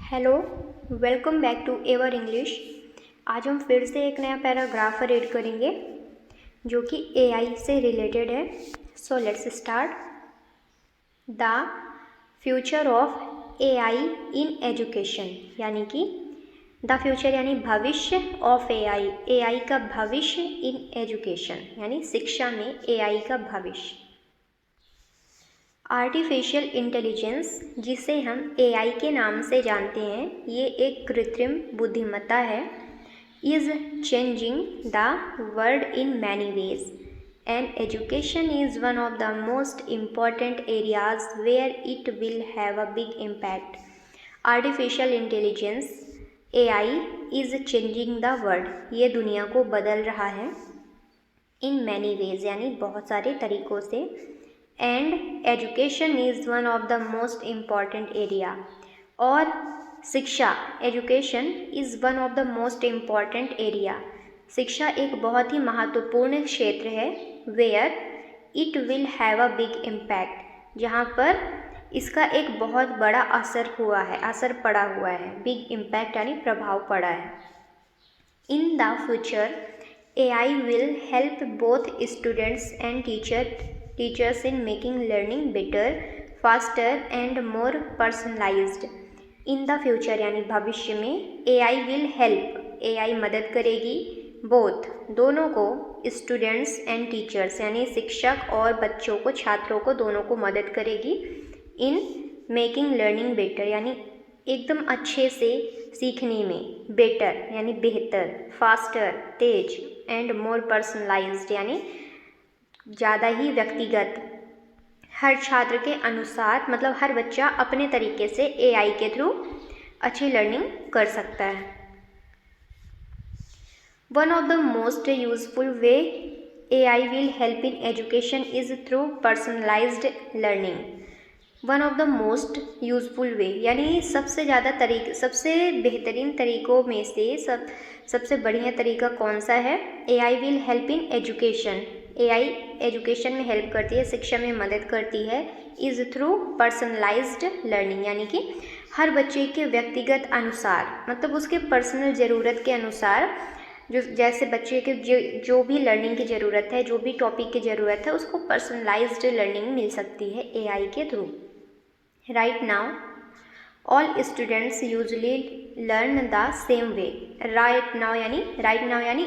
Hello, welcome back to Ever English. आज हम फिर से एक नया पैराग्राफ रीड करेंगे जो कि एआई से रिलेटेड है। So let's start. The future of AI in education, यानी कि द फ्यूचर यानी भविष्य ऑफ एआई, एआई का भविष्य इन एजुकेशन यानी शिक्षा में एआई का भविष्य। आर्टिफिशियल इंटेलिजेंस, जिसे हम एआई के नाम से जानते हैं, ये एक कृत्रिम बुद्धिमत्ता है, is changing the world in many ways and education is one of the most important areas where it will have a big impact. Artificial intelligence AI is changing the world, ये दुनिया को बदल रहा है, इन मैनी वेज यानी बहुत सारे तरीक़ों से, and education is one of the most important area, और शिक्षा education is one of the most important area, शिक्षा एक बहुत ही महत्वपूर्ण क्षेत्र है, where it will have a big impact, जहाँ पर इसका एक बहुत बड़ा असर पड़ा हुआ है, बिग इम्पैक्ट यानी प्रभाव पड़ा है। In the future AI will help both students and teachers in making learning better, faster and more personalized. In the future यानी भविष्य में AI will help, AI मदद करेगी both दोनों को, students and teachers यानी शिक्षक और बच्चों को, छात्रों को, दोनों को मदद करेगी in making learning better यानी एकदम अच्छे से सीखने में, बेटर यानी बेहतर, faster Tej, and more personalised यानी ज़्यादा ही व्यक्तिगत, हर छात्र के अनुसार, मतलब हर बच्चा अपने तरीके से एआई के थ्रू अच्छी लर्निंग कर सकता है। One of the most useful way AI will help in education is through personalised learning. One of the most useful way यानी सबसे बेहतरीन तरीक़ों में से सबसे बढ़िया तरीका कौन सा है? AI will help in education, AI education में हेल्प करती है, शिक्षा में मदद करती है, इज़ थ्रू पर्सनलाइज्ड लर्निंग यानी कि हर बच्चे के व्यक्तिगत अनुसार, मतलब उसके पर्सनल ज़रूरत के अनुसार, जो जैसे बच्चे के जो भी लर्निंग की ज़रूरत है, जो भी टॉपिक की ज़रूरत है, उसको पर्सनलाइज्ड लर्निंग मिल सकती है एआई के through. Right now, all students usually learn the same way. Right now यानी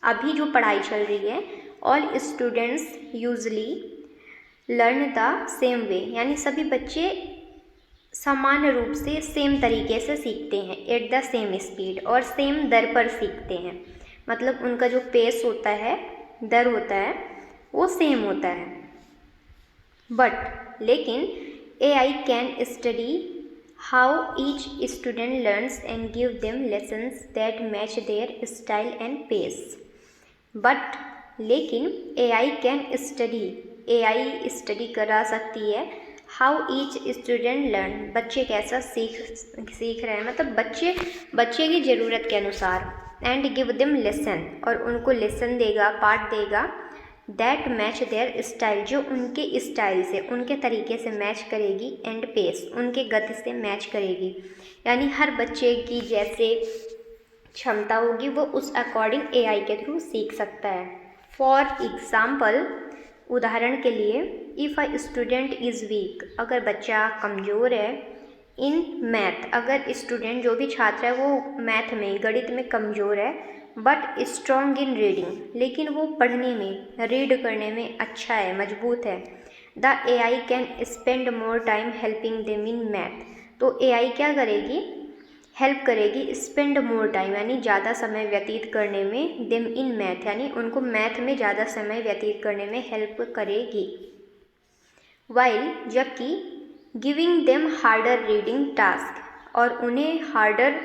अभी जो पढ़ाई चल रही है, all students usually learn the same way यानी सभी बच्चे समान रूप से सेम तरीके से सीखते हैं, एट द सेम स्पीड और सेम दर पर सीखते हैं, मतलब उनका जो पेस होता है, दर होता है, वो सेम होता है। बट लेकिन AI can study how each student learns and give them lessons that match their style and pace. But लेकिन AI स्टडी करा सकती है how each student learn, बच्चे कैसा सीख रहे हैं, मतलब बच्चे की ज़रूरत के अनुसार, and give them lesson, और उनको लेसन देगा, पाठ देगा, दैट मैच देयर स्टाइल, जो उनके स्टाइल से, उनके तरीके से मैच करेगी, एंड पेस, उनके गति से मैच करेगी, यानी हर बच्चे की जैसे क्षमता होगी वो उस अकॉर्डिंग एआई के थ्रू सीख सकता है। फॉर एग्ज़ाम्पल, उदाहरण के लिए, if a student is week, अगर बच्चा कमज़ोर है, इन मैथ, अगर स्टूडेंट जो भी छात्र है वो मैथ में, गणित में कमज़ोर है, बट स्ट्रॉन्ग इन रीडिंग, लेकिन वो पढ़ने में, रीड करने में अच्छा है, मजबूत है, the AI can spend more time helping them in math, तो एआई क्या करेगी? हेल्प करेगी, स्पेंड मोर टाइम यानी ज़्यादा समय व्यतीत करने में, देम इन मैथ यानी उनको मैथ में ज़्यादा समय व्यतीत करने में हेल्प करेगी, वाइल जबकि giving them harder reading task, और उन्हें हार्डर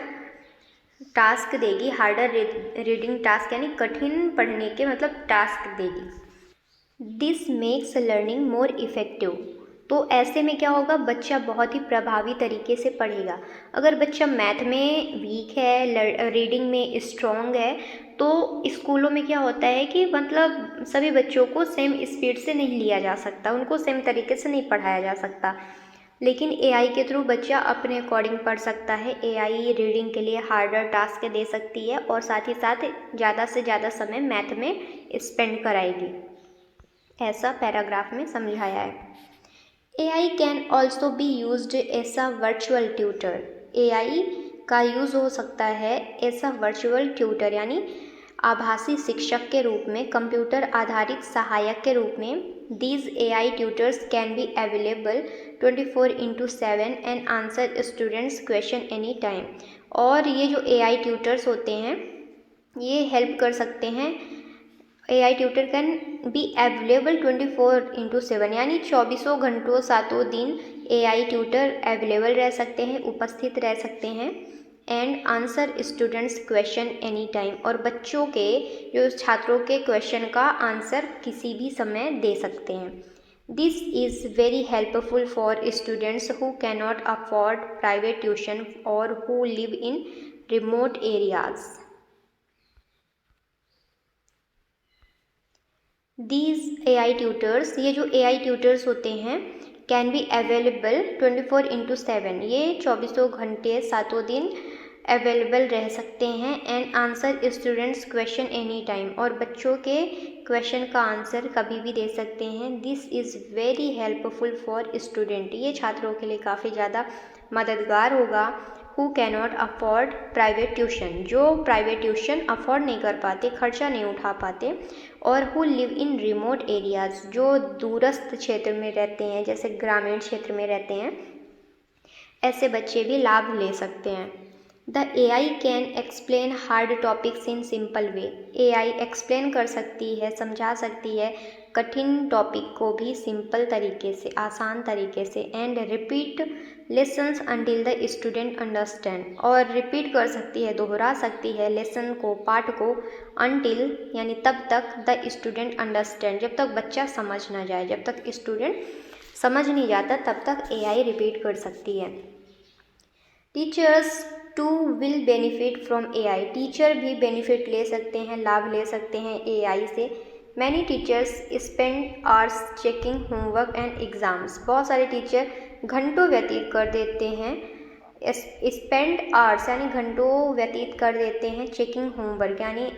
टास्क देगी, हार्डर रीडिंग टास्क यानी कठिन पढ़ने के मतलब टास्क देगी। This makes learning more effective, तो ऐसे में क्या होगा? बच्चा बहुत ही प्रभावी तरीके से पढ़ेगा। अगर बच्चा मैथ में वीक है, रीडिंग में स्ट्रॉन्ग है, तो स्कूलों में क्या होता है कि मतलब सभी बच्चों को सेम स्पीड से नहीं लिया जा सकता, उनको सेम तरीके से नहीं पढ़ाया जा सकता, लेकिन एआई के थ्रू बच्चा अपने अकॉर्डिंग पढ़ सकता है। एआई रीडिंग के लिए हार्डर टास्क दे सकती है और साथ ही साथ ज़्यादा से ज़्यादा समय मैथ में स्पेंड कराएगी, ऐसा पैराग्राफ में समझाया है। AI can also be used as a virtual tutor. AI का यूज़ हो सकता है एज अ वर्चुअल ट्यूटर यानी आभासी शिक्षक के रूप में, कंप्यूटर आधारित सहायक के रूप में। These AI tutors can be available 24/7 and answer students question any time. और ये जो एआई ट्यूटर्स होते हैं ये हेल्प कर सकते हैं। AI tutor can be available 24/7 यानी 24 घंटों 7 दिन एआई ट्यूटर अवेलेबल रह सकते हैं, उपस्थित रह सकते हैं। And answer students question any time, और बच्चों के जो छात्रों के क्वेश्चन का आंसर किसी भी समय दे सकते हैं। This is very helpful for students who cannot afford private tuition और who live in remote areas. These AI tutors, ये जो एआई ट्यूटर्स होते हैं, कैन बी अवेलेबल 24/7, ये 24 घंटे 7 दिन अवेलेबल रह सकते हैं। And answer students question any time, और बच्चों के क्वेश्चन का आंसर कभी भी दे सकते हैं। This is very helpful for student, ये छात्रों के लिए काफ़ी ज़्यादा मददगार होगा। Who cannot afford private tuition, जो प्राइवेट ट्यूशन अफोर्ड नहीं कर पाते, खर्चा नहीं उठा पाते। और who live in remote areas, जो दूरस्थ क्षेत्र में रहते हैं, जैसे ग्रामीण क्षेत्र में रहते हैं, ऐसे बच्चे भी लाभ ले सकते हैं। The AI can explain hard topics in simple way. AI explain कर सकती है, समझा सकती है कठिन टॉपिक को भी सिंपल तरीके से, आसान तरीके से। And repeat lessons until the student understand, और रिपीट कर सकती है, दोहरा सकती है लेसन को, पाठ को, अंटिल यानी तब तक, द स्टूडेंट अंडरस्टैंड जब तक बच्चा समझ ना जाए, जब तक स्टूडेंट समझ नहीं जाता तब तक एआई रिपीट कर सकती है। Teachers too will benefit from AI, teacher भी बेनिफिट ले सकते हैं, लाभ ले सकते हैं एआई से। Many teachers spend hours checking homework and exams, बहुत सारे टीचर घंटों व्यतीत कर देते हैं, स्पेंड आवर्स यानी घंटों व्यतीत कर देते हैं चेकिंग होमवर्क यानी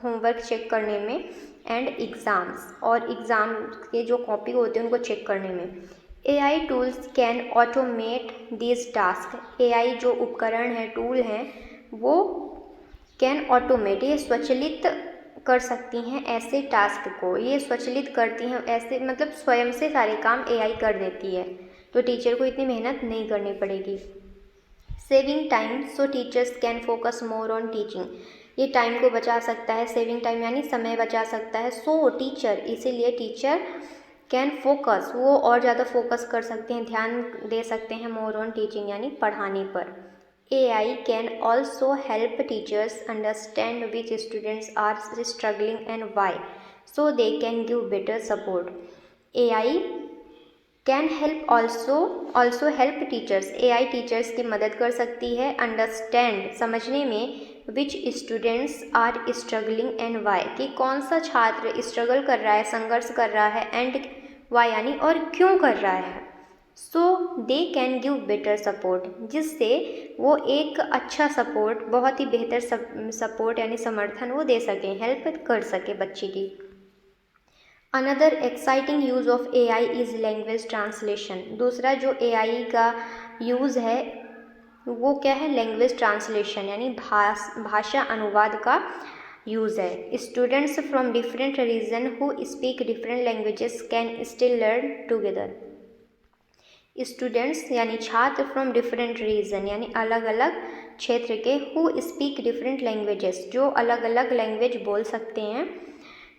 होमवर्क चेक करने में, एंड एग्ज़ाम्स और एग्ज़ाम के जो कॉपी होते हैं उनको चेक करने में। AI tools can automate this task, AI जो उपकरण हैं, टूल हैं, वो कैन ऑटोमेट, ये स्वचालित कर सकती हैं ऐसे टास्क को, ये स्वचालित करती हैं ऐसे, मतलब स्वयं से सारे काम एआई कर देती है, तो टीचर को इतनी मेहनत नहीं करनी पड़ेगी। Saving time so teachers can focus more on teaching, ये टाइम को बचा सकता है, सेविंग टाइम यानी समय बचा सकता है। सो टीचर, इसीलिए टीचर कैन फोकस, वो और ज़्यादा फोकस कर सकते हैं, ध्यान दे सकते हैं मोर ऑन टीचिंग यानी पढ़ाने पर। AI can also help teachers understand which students are struggling and why, so they can give better support. AI can help also help teachers, AI teachers की मदद कर सकती है अंडरस्टैंड, समझने में, which students are struggling and why, कि कौन सा छात्र स्ट्रगल कर रहा है, संघर्ष कर रहा है, एंड वाई यानी और क्यों कर रहा है। So they can give better support, जिससे वो एक अच्छा सपोर्ट, बहुत ही बेहतर सपोर्ट यानी समर्थन वो दे सकें, हेल्प कर सके बच्चे की। Another exciting use of AI is language translation, दूसरा जो एआई का यूज़ है वो क्या है, लैंग्वेज ट्रांसलेशन यानी भाषा अनुवाद का यूज़ है। Students from different region who speak different languages can still learn together, students यानी छात्र फ्रॉम डिफरेंट रीजन यानी अलग अलग क्षेत्र के, हु स्पीक डिफरेंट लैंग्वेजेस जो अलग अलग लैंग्वेज बोल सकते हैं,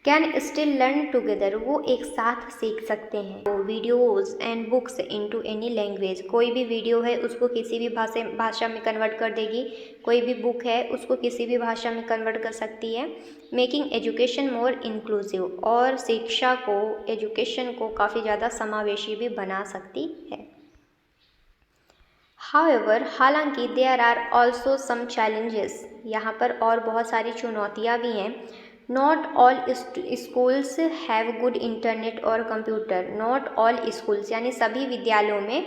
कैन स्टिल लर्न टुगेदर वो एक साथ सीख सकते हैं। Videos and books into any language, कोई भी वीडियो है उसको किसी भी भाषा में कन्वर्ट कर देगी, कोई भी बुक है उसको किसी भी भाषा में कन्वर्ट कर सकती है। मेकिंग एजुकेशन मोर इंक्लूसिव, और शिक्षा को, एजुकेशन को काफ़ी ज़्यादा समावेशी भी बना सकती है। हाउएवर, हालांकि there are also some challenges, यहाँ पर और बहुत सारी चुनौतियाँ भी हैं। Not all schools have good internet और कंप्यूटर, नॉट ऑल स्कूल्स यानी सभी विद्यालयों में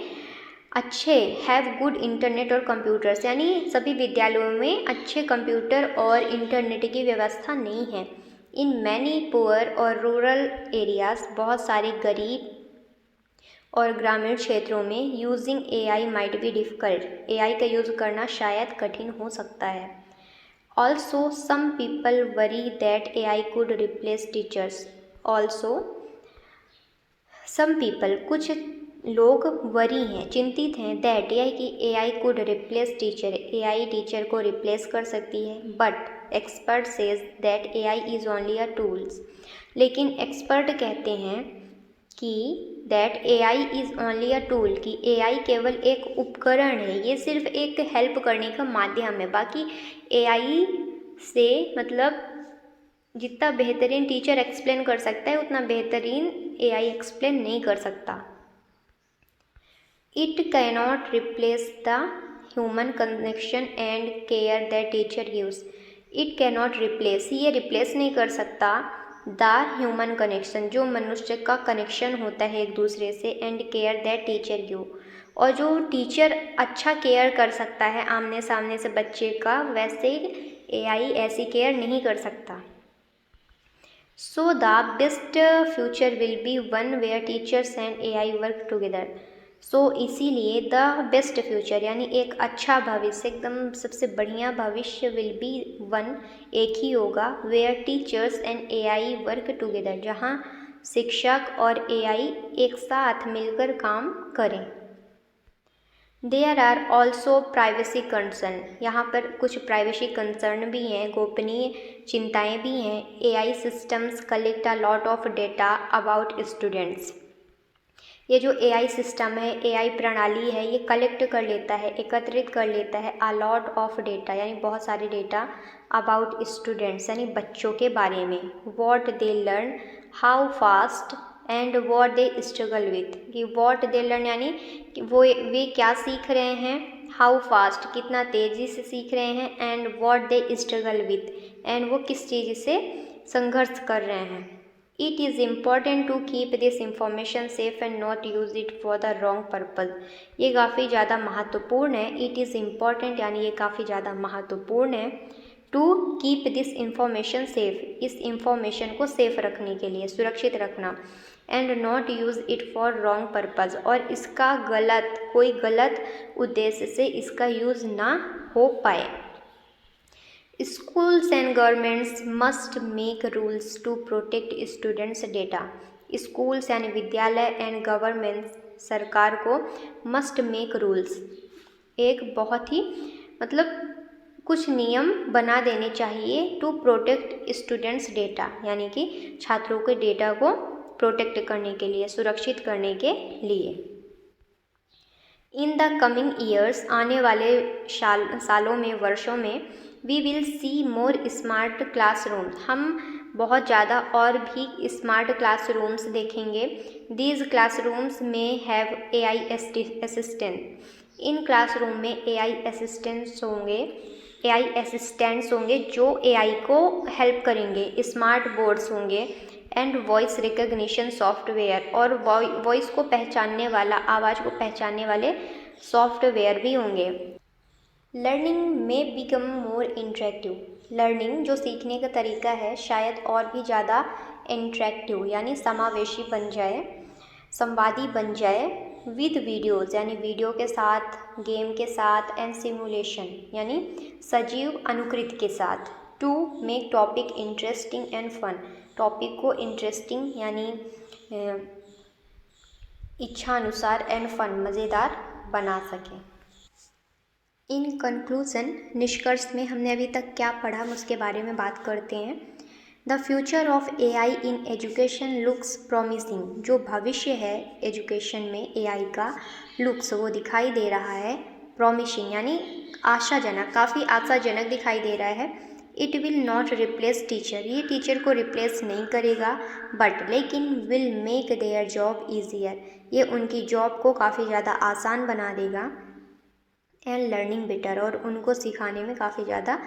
अच्छे हैव गुड इंटरनेट और कंप्यूटर्स, यानी सभी विद्यालयों में अच्छे कंप्यूटर और इंटरनेट की व्यवस्था नहीं है। इन मैनी पुअर और रूरल एरियाज, बहुत सारे गरीब और ग्रामीण क्षेत्रों में using AI might be difficult, AI का यूज़ करना शायद कठिन हो सकता है। Also some people worry that AI could replace teachers. Also some people, कुछ लोग वरी हैं, चिंतित हैं, दैट यह कि AI could replace teacher, AI teacher को रिप्लेस कर सकती है। But expert says that AI is only a tools, लेकिन एक्सपर्ट कहते हैं कि that AI is only a tool, कि एआई केवल एक उपकरण है, ये सिर्फ एक हेल्प करने का माध्यम है। बाकी एआई से मतलब जितना बेहतरीन टीचर एक्सप्लेन कर सकता है उतना बेहतरीन एआई एक्सप्लेन नहीं कर सकता। It cannot replace the human connection and care that teacher gives. It cannot replace, ये रिप्लेस नहीं कर सकता द ह्यूमन कनेक्शन, जो मनुष्य का कनेक्शन होता है एक दूसरे से, and care that teacher give, और जो टीचर अच्छा केयर कर सकता है आमने सामने से बच्चे का, वैसे एआई ऐसी केयर नहीं कर सकता। So the best future will be one where teachers and AI work together. So इसीलिए द बेस्ट फ्यूचर, यानी एक अच्छा भविष्य, एकदम सबसे बढ़िया भविष्य, विल बी वन, एक ही होगा, where teachers and AI work together, जहाँ शिक्षक और एआई एक साथ मिलकर काम करें। There are also privacy concern, यहाँ पर कुछ प्राइवेसी कंसर्न भी हैं, गोपनीय चिंताएं भी हैं। AI systems collect a lot of data about students. ये जो एआई सिस्टम है, एआई प्रणाली है, ये कलेक्ट कर लेता है, एकत्रित कर लेता है अ लॉट ऑफ डेटा, यानी बहुत सारे डेटा अबाउट स्टूडेंट्स, यानी बच्चों के बारे में। What they learn, how fast and what they struggle with, कि वॉट दे लर्न यानी कि वे क्या सीख रहे हैं, हाउ फास्ट कितना तेज़ी से सीख रहे हैं, and what they struggle with, and वो किस चीज़ से संघर्ष कर रहे हैं। It is important to keep this information safe and not use it for the wrong purpose. ये काफ़ी ज़्यादा महत्वपूर्ण है। It is important यानी ये काफ़ी ज़्यादा महत्वपूर्ण है। To keep this information safe, इस information को safe रखने के लिए, सुरक्षित रखना, and not use it for wrong purpose, और इसका कोई गलत उद्देश्य से इसका यूज़ ना हो पाए। Schools and governments must make rules to protect students' data. Schools यानी विद्यालय and governments, सरकार को must make rules, एक बहुत ही मतलब कुछ नियम बना देने चाहिए to protect students' data, यानी कि छात्रों के डेटा को प्रोटेक्ट करने के लिए, सुरक्षित करने के लिए। इन द कमिंग ईयर्स, आने वाले सालों में, वर्षों में, we will see more smart classrooms, हम बहुत ज़्यादा और भी स्मार्ट क्लासरूम्स देखेंगे। दीज क्लासरूम्स में हैव एआई असिस्टेंट, इन क्लासरूम में एआई असिस्टेंट्स होंगे जो एआई को हेल्प करेंगे। स्मार्ट बोर्ड्स होंगे एंड वॉइस रिकग्निशन सॉफ्टवेयर, और वॉइस को पहचानने वाला, आवाज़ को पहचानने वाले सॉफ्टवेयर भी होंगे। लर्निंग में बिकम मोर इंटरेक्टिव, लर्निंग जो सीखने का तरीका है शायद और भी ज़्यादा इंटरेक्टिव यानी समावेशी बन जाए, संवादी बन जाए। विद वीडियोज़ यानी वीडियो के साथ, गेम के साथ, एंड सिमुलेशन यानी सजीव अनुकृति के साथ। To make topic interesting and fun, topic को इंटरेस्टिंग यानी इच्छा अनुसार, एंड फन मज़ेदार बना सकें। इन कंक्लूजन, निष्कर्ष में हमने अभी तक क्या पढ़ा हम उसके बारे में बात करते हैं। The future of AI in education looks promising, जो भविष्य है एजुकेशन में एआई का, लुक्स वो दिखाई दे रहा है, प्रॉमिसिंग यानी आशाजनक, काफ़ी आशाजनक दिखाई दे रहा है। It will not replace teacher, ये टीचर को रिप्लेस नहीं करेगा, बट लेकिन will make their job easier, ये उनकी जॉब को काफ़ी ज़्यादा आसान बना देगा। एंड लर्निंग बेटर, और उनको सिखाने में काफ़ी ज़्यादा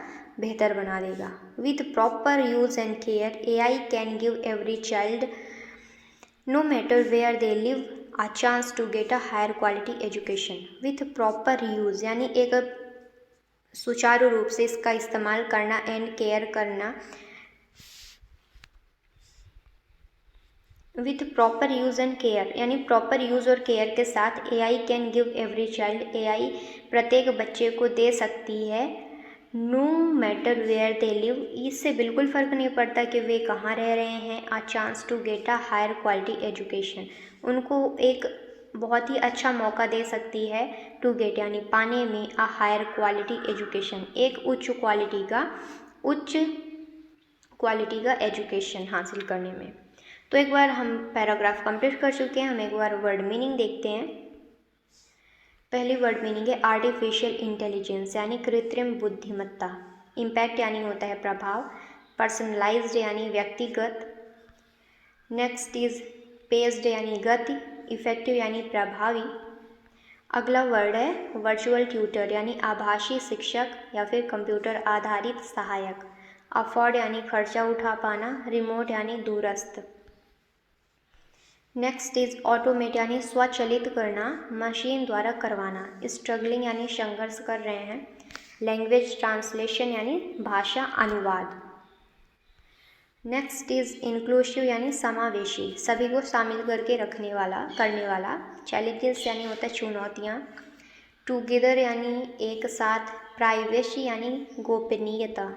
बेहतर बना देगा। With proper use and care, AI can give every child no matter where they live a chance to get a higher quality education with proper use, यानी एक सुचारू रूप से इसका इस्तेमाल करना एंड केयर करना, with proper use and care, यानी प्रॉपर यूज़ और केयर के साथ AI can give every child, AI प्रत्येक बच्चे को दे सकती है, no matter where they live, इससे बिल्कुल फ़र्क नहीं पड़ता कि वे कहाँ रह रहे हैं, a chance to get a higher quality education, उनको एक बहुत ही अच्छा मौका दे सकती है, टू गेट यानी पाने में, आ हायर क्वालिटी एजुकेशन, एक उच्च क्वालिटी का एजुकेशन हासिल करने में। तो एक बार हम पैराग्राफ कंप्लीट कर चुके हैं, हम एक बार वर्ड मीनिंग देखते हैं। पहली वर्ड मीनिंग है आर्टिफिशियल इंटेलिजेंस, यानी कृत्रिम बुद्धिमत्ता, इम्पैक्ट यानी होता है प्रभाव, पर्सनलाइज्ड यानी व्यक्तिगत, नेक्स्ट इज पेस्ड यानी गति, इफेक्टिव यानी प्रभावी। अगला वर्ड है वर्चुअल ट्यूटर, यानी आभासी शिक्षक या फिर कंप्यूटर आधारित सहायक, अफोर्ड यानी खर्चा उठा पाना, रिमोट यानी दूरस्थ। नेक्स्ट इज ऑटोमेट यानी स्वचालित करना, मशीन द्वारा करवाना, स्ट्रगलिंग यानी संघर्ष कर रहे हैं, लैंग्वेज ट्रांसलेशन यानी भाषा अनुवाद। नेक्स्ट इज इंक्लूसिव यानी समावेशी, सभी को शामिल करके करने वाला, चैलेंजेस यानी होता है चुनौतियाँ, टुगेदर यानी एक साथ, प्राइवेसी यानी गोपनीयता,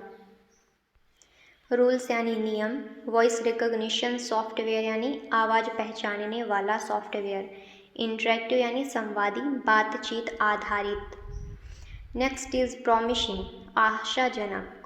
रूल्स यानी नियम, वॉइस रिकॉग्निशन सॉफ्टवेयर यानी आवाज़ पहचानने वाला सॉफ्टवेयर, इंटरेक्टिव यानी संवादी बातचीत आधारित। नेक्स्ट इज प्रॉमिसिंग आशाजनक,